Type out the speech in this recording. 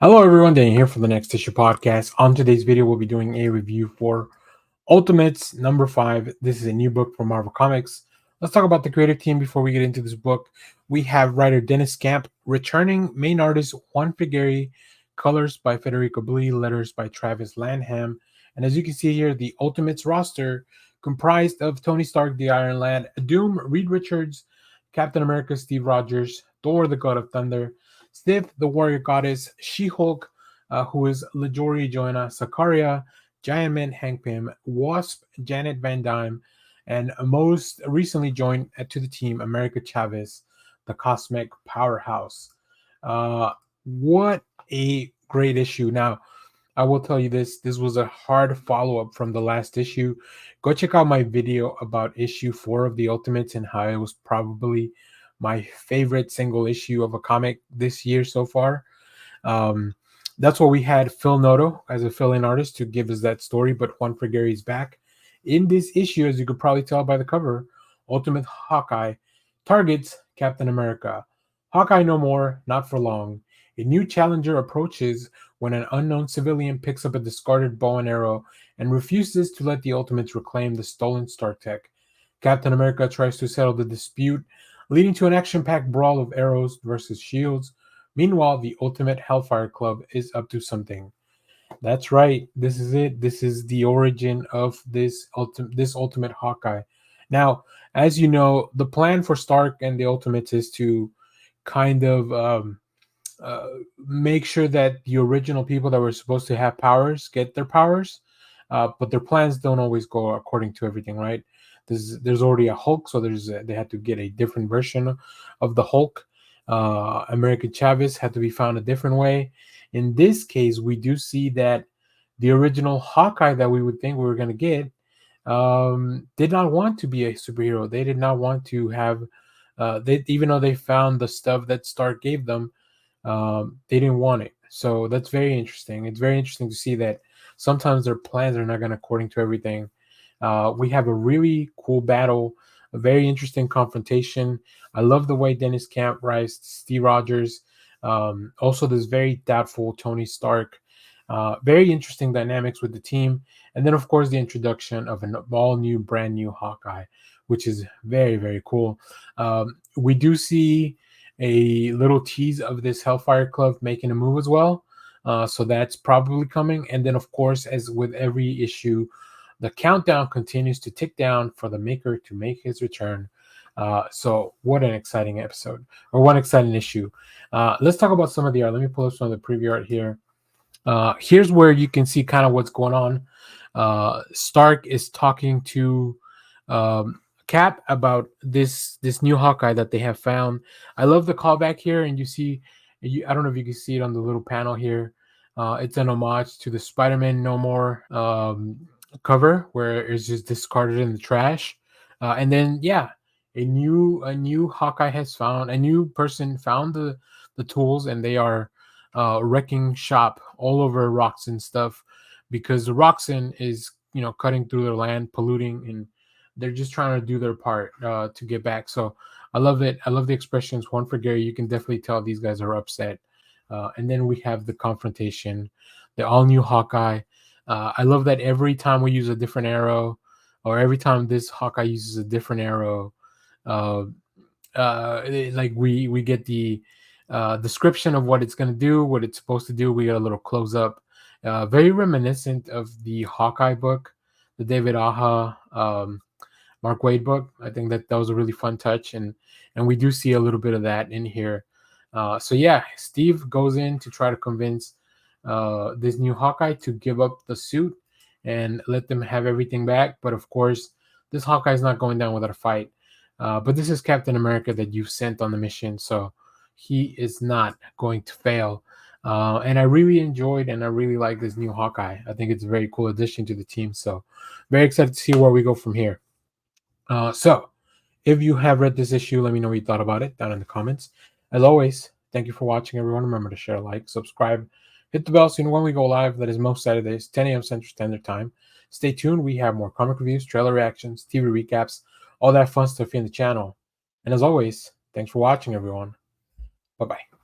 Hello everyone, Danny here for the Next Issue Podcast. On today's video, we'll be doing a review for Ultimates number 5. This is a new book from Marvel Comics. Let's talk about the creative team before we get into this book. We have writer Deniz Camp, returning main artist Juan Frigeri, colors by Federico Blee, letters by Travis Lanham. And as you can see here, the Ultimates roster comprised of Tony Stark, the Iron Lad, Doom, Reed Richards, Captain America, Steve Rogers, Thor, the God of Thunder, Sif, the Warrior Goddess, She-Hulk, who is Lajori Joanna, Sakaria, Giant Man Hank Pym, Wasp, Janet Van Dyne, and most recently joined to the team America Chavez, the cosmic powerhouse. What a great issue. Now, I will tell you this was a hard follow-up from the last issue. Go check out my video about issue 4 of the Ultimates and how it was probably my favorite single issue of a comic this year so far. That's what we had Phil Noto as a fill-in artist to give us that story, but Juan Frigeri is back. In this issue, as you could probably tell by the cover, Ultimate Hawkeye targets Captain America. Hawkeye no more, not for long. A new challenger approaches when an unknown civilian picks up a discarded bow and arrow and refuses to let the Ultimates reclaim the stolen Stark tech. Captain America tries to settle the dispute, leading to an action-packed brawl of arrows versus shields. Meanwhile, the Ultimate Hellfire Club is up to something. That's right. This is it. This is the origin of this Ultimate Hawkeye. Now, as you know, the plan for Stark and the Ultimates is to kind of make sure that the original people that were supposed to have powers get their powers, but their plans don't always go according to everything, right? There's already a Hulk, so they had to get a different version of the Hulk. American Chavez had to be found a different way. In this case, we do see that the original Hawkeye that we would think we were going to get did not want to be a superhero. They did not want to have, even though they found the stuff that Stark gave them, they didn't want it. So that's very interesting. It's very interesting to see that sometimes their plans are not going according to everything. We have a really cool battle, a very interesting confrontation. I love the way Deniz Camp writes Steve Rogers. Also, this very doubtful Tony Stark. Very interesting dynamics with the team. And then, of course, the introduction of an all new, brand new Hawkeye, which is very, very cool. We do see a little tease of this Hellfire Club making a move as well. So that's probably coming. And then, of course, as with every issue, the countdown continues to tick down for the Maker to make his return. So what an exciting episode, or one exciting issue. Let's talk about some of the art. Let me pull up some of the preview art here. Here's where you can see kind of what's going on. Stark is talking to Cap about this new Hawkeye that they have found. I love the callback here, and you see, I don't know if you can see it on the little panel here. It's an homage to the Spider-Man No More cover, where it's just discarded in the trash. And then, yeah, a new Hawkeye has found, a new person found the tools, and they are wrecking shop all over Roxxon stuff, because the Roxxon is cutting through their land, polluting, and they're just trying to do their part to get back. So I love it. I love the expressions. Juan Frigeri, you can definitely tell these guys are upset. And then we have the confrontation, the all new Hawkeye. I love that every time we use a different arrow, or every time this Hawkeye uses a different arrow, like we get the description of what it's going to do, what it's supposed to do. We get a little close up, very reminiscent of the Hawkeye book, the David Aja, Mark Waid book. I think that was a really fun touch, and we do see a little bit of that in here. So yeah, Steve goes in to try to convince this new Hawkeye to give up the suit and let them have everything back. But of course, this Hawkeye is not going down without a fight. But this is Captain America that you've sent on the mission, so he is not going to fail. And I really enjoyed and I really like this new Hawkeye. I think it's a very cool addition to the team. So very excited to see where we go from here. So if you have read this issue, let me know what you thought about it down in the comments. As always, thank you for watching, everyone. Remember to share, like, subscribe, hit the bell so you know when we go live. That is most Saturdays, 10 a.m. Central Standard Time. Stay tuned. We have more comic reviews, trailer reactions, TV recaps, all that fun stuff here in the channel. And as always, thanks for watching, everyone. Bye-bye.